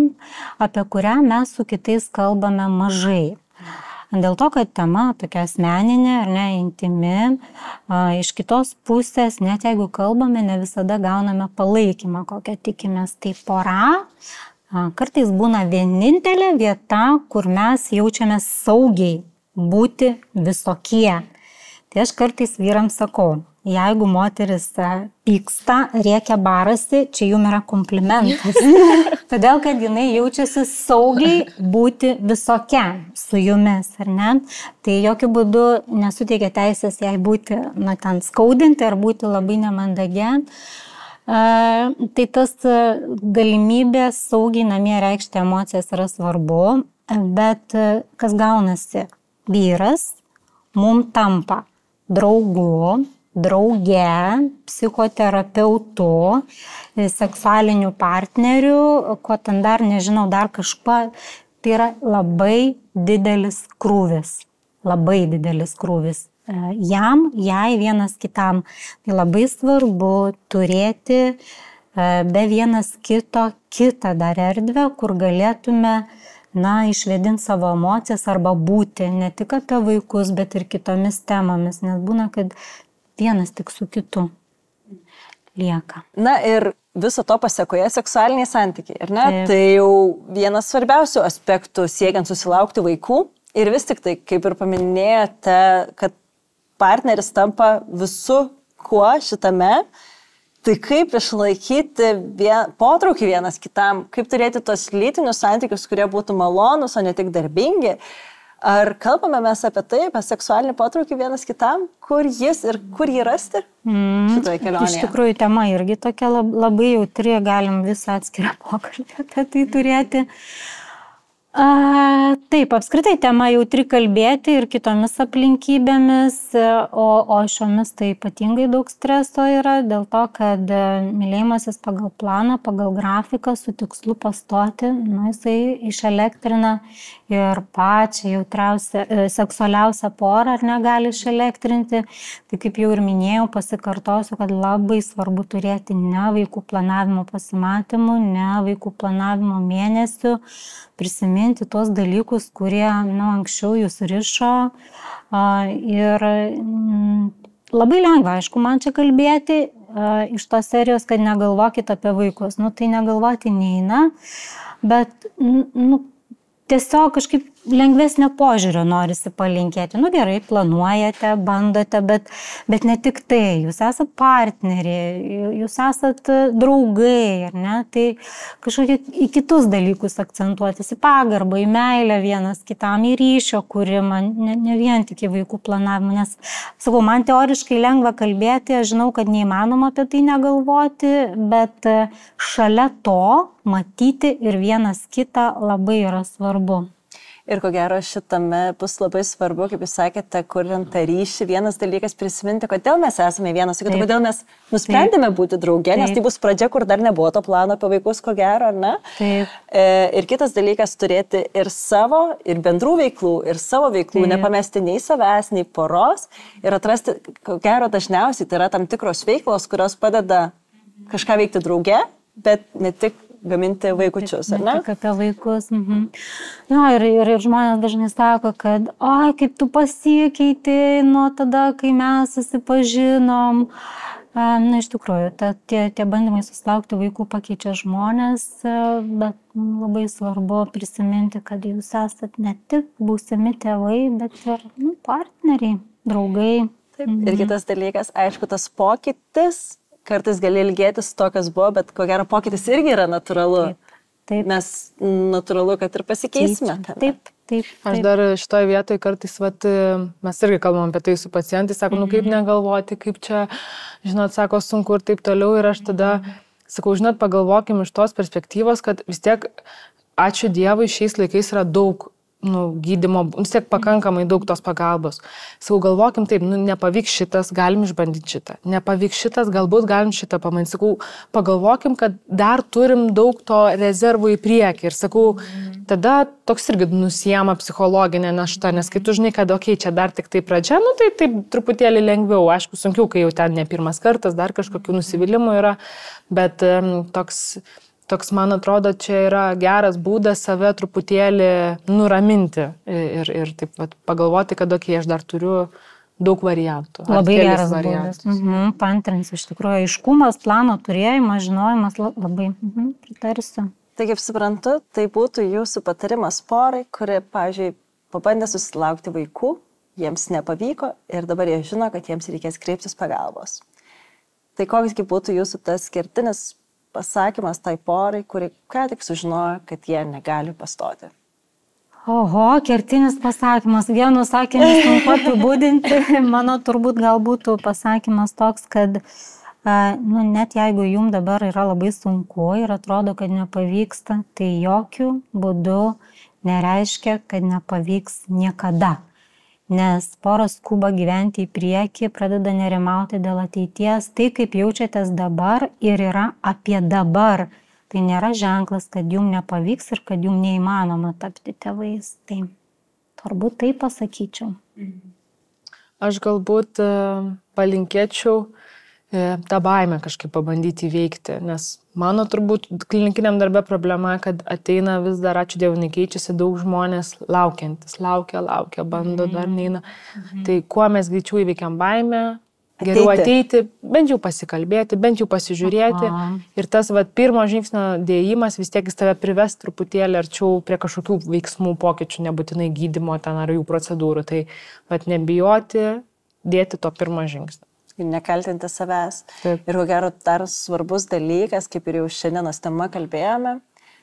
apie kurią mes su kitais kalbame mažai. Dėl to, kad tema tokia asmeninė ar ne, intimi, iš kitos pusės, net jeigu kalbame, ne visada gauname palaikymą, kokią tikimės. Tai pora kartais būna vienintelė vieta, kur mes jaučiamės saugiai būti visokie. Tai aš kartais vyrams sakau, jeigu moteris pyksta, rėkia, barasi, čia jums yra komplimentas. Todėl, kad jinai jaučiasi saugiai būti visokia su jumis, ar ne? Tai jokių būdų nesuteikia teisės jai būti, ten skaudinti ar būti labai nemandagia. Tai tas galimybės saugiai namie reikšti emocijas yra svarbu, bet kas gaunasi? Vyras mum tampa draugu, drauge, psichoterapeutu, seksualiniu partneriu, ko ten dar nežinau, dar kažko. Tai yra labai didelis krūvis. Labai didelis krūvis. Jam, jai, vienas kitam. Tai labai svarbu turėti be vienas kito kitą dar erdvę, kur galėtume išvedinti savo emocijas arba būti ne tik apie vaikus, bet ir kitomis temomis, nes būna, kad vienas tik su kitu. lieka. Na ir viso to pasekoje seksualiniai santykiai, ar ne? Taip. Tai jau vienas svarbiausių aspektų siekiant susilaukti vaikų. Ir vis tik tai, kaip ir paminėjote, kad partneris tampa visu kuo šitame, tai kaip išlaikyti potraukį vienas kitam, kaip turėti tos lytinius santykius, kurie būtų malonus, o ne tik darbingi. Ar kalbame mes apie tai, apie seksualinį potraukį vienas kitam, kur jis ir kur jį rasti šitoje kelionėje? Iš tikrųjų, tema irgi tokia labai jautri, galim visą atskirą pokalbį apie tai turėti. Taip, apskritai tema jautri kalbėti ir kitomis aplinkybėmis, o šiomis tai ypatingai daug streso yra dėl to, kad mylėjimasis pagal planą, pagal grafiką su tikslu pastoti, jisai išelektrina ir pačią jautriausią, seksualiausią porą ar negali išelektrinti. Tai kaip jau ir minėjau, pasikartosiu, kad labai svarbu turėti ne vaikų planavimo pasimatymų, ne vaikų planavimo mėnesių, prisiminti tuos dalykus, kurie anksčiau jūs rišo. Ir labai lengva, aišku, man čia kalbėti iš tos serijos, kad negalvokit apie vaikus. Tai negalvoti neina, bet tiesiog kažkaip lengvesnio požiūrio norisi palinkėti. Gerai, planuojate, bandote, bet ne tik tai. Jūs esat partneriai, jūs esat draugai, ar ne? Tai kažkokie į kitus dalykus akcentuotis, į pagarbą, į meilę vienas kitam, į ryšio kūrimą, ne vien tik į vaikų planavimą. Nes, sakau, man teoriškai lengva kalbėti, aš žinau, kad neįmanoma apie tai negalvoti, bet šalia to matyti ir vienas kitą labai yra svarbu. Ir ko gero šitame bus labai svarbu, kaip jūs sakėte, kuriant tą ryšį, vienas dalykas prisiminti, kodėl mes esame vienas, kodėl mes nusprendėme būti drauge, nes tai bus pradžia, kur dar nebuvo to plano apie vaikus, ko gero, ar ne? Taip. Ir kitas dalykas turėti ir savo, ir bendrų veiklų, ir savo veiklų, nepamesti nei savęs, nei poros ir atrasti, ko gero dažniausiai tai yra tam tikros veiklos, kurios padeda kažką veikti drauge, bet ne tik gaminti vaikučius, ar ne? Tik apie vaikus. Ir žmonės dažnai sako, kad kaip tu pasikeitei nuo tada, kai mes susipažinom. Iš tikrųjų, tie bandymai susilaukti vaikų pakeičia žmonės, bet labai svarbu prisiminti, kad jūs esat ne tik būsimi tėvai, bet ir partneriai, draugai. Taip. Ir kitas dalykas, aišku, tas pokytis kartais gali ilgėtis to, kas buvo, bet ko gero pokytis irgi yra natūralu. Taip. Nes natūralu, kad ir pasikeisime. Taip. Aš dar šitoje vietoje kartais, mes irgi kalbam apie tai su pacientais, sako, kaip negalvoti, kaip čia, žinot, sako, sunku ir taip toliau. Ir aš tada sakau, žinot, pagalvokim iš tos perspektyvos, kad vis tiek, ačiū Dievui, šiais laikais yra daug gydymo, vis tiek pakankamai daug tos pagalbos. Sakau, galvokim taip, nepavyks šitas, galim išbandyti šitą. Nepavyks šitas, galbūt galim šitą pamatyti. Sakau, pagalvokim, kad dar turim daug to rezervų į priekį. Ir sakau, tada toks irgi nusiema psichologinė našta, nes kai tu žinai, kad čia dar tik tai pradžia, tai taip truputėlį lengviau. Aišku, sunkiau, kai jau ten ne pirmas kartas, dar kažkokių nusivylimų yra, bet toks, man atrodo, čia yra geras būdas save truputėlį nuraminti ir taip pagalvoti, kad aš dar turiu daug variantų. Labai geras būdas. Paantrinsiu, iš tikrųjų, aiškumas, plano turėjimas, žinojimas, labai pritarsiu. Tai kaip suprantu, tai būtų jūsų patarimas porai, kurie, pavyzdžiui, pabandė susilaukti vaikų, jiems nepavyko ir dabar jie žino, kad jiems reikės kreiptis pagalbos. Tai koksgi būtų jūsų tas kertinis pasakymas tai porai, kuri ką tik sužinojo, kad jie negali pastoti? Oho, kertinis pasakymas. Vienu sakiniu sunku apibūdinti. Mano turbūt gal būtų pasakymas toks, kad net jeigu jums dabar yra labai sunku ir atrodo, kad nepavyksta, tai jokių būdų nereiškia, kad nepavyks niekada. Nes poros skuba gyventi į priekį, pradeda nerimauti dėl ateities. Tai, kaip jaučiatės dabar ir yra apie dabar. Tai nėra ženklas, kad jums nepavyks ir kad jums neįmanoma tapti tėvais. Tai turbūt tai pasakyčiau. Aš galbūt palinkėčiau tą baimę kažkaip pabandyti įveikti, nes mano turbūt klinikiniam darbe problema, kad ateina vis dar, ačiū Dievui, nekeičiasi daug žmonės laukiantis, laukia, bando, dar neina. Tai kuo mes greičiau įveikiam baimę, geriau ateiti, bent jau pasikalbėti, bent jau pasižiūrėti. Ir tas pirmo žingsnio dėjimas vis tiek jis tave prives truputėlį arčiau prie kažkokių veiksmų pokyčių, nebūtinai gydymo ten ar jų procedūrų. Tai nebijoti dėti to pirmo žingsnio. Ir nekaltinti savęs. Taip. Ir ko gero dar svarbus dalykas, kaip ir jau šiandienos tema kalbėjome,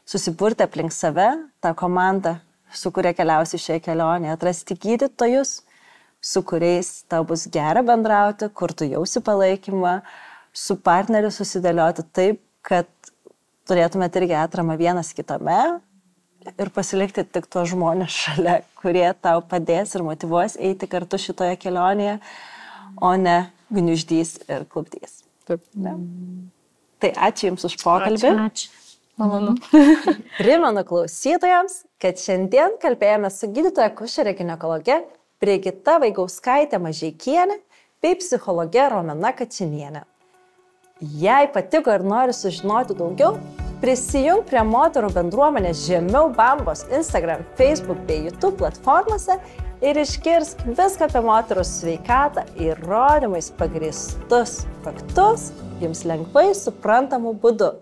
susiburti aplink save, tą komandą, su kuria keliausi šioje kelionėje, atrasti gydytojus, su kuriais tau bus gera bendrauti, kur tu jausi palaikymą, su partneriu susidėlioti taip, kad turėtumėte irgi atramą vienas kitame ir pasilikti tik tuos žmonės šalia, kurie tau padės ir motyvuos eiti kartu šitoje kelionėje, o ne gniuždys ir klupdys. Taip. Ne? Tai ačiū Jums už pokalbį. Ačiū. Malonu. Primenu klausytojams, kad šiandien kalbėjome su gydytoja akušere ginekologe Brigita Vaigauskaitė Mažeikienė bei psichologe Romena Kačinienė. Jei patiko ir nori sužinoti daugiau, prisijung prie moterų bendruomenės Žemiau Bambos Instagram, Facebook bei YouTube platformose ir išgirsk viską apie moterų sveikatą įrodymais pagrįstus faktus jums lengvai suprantamų būdų.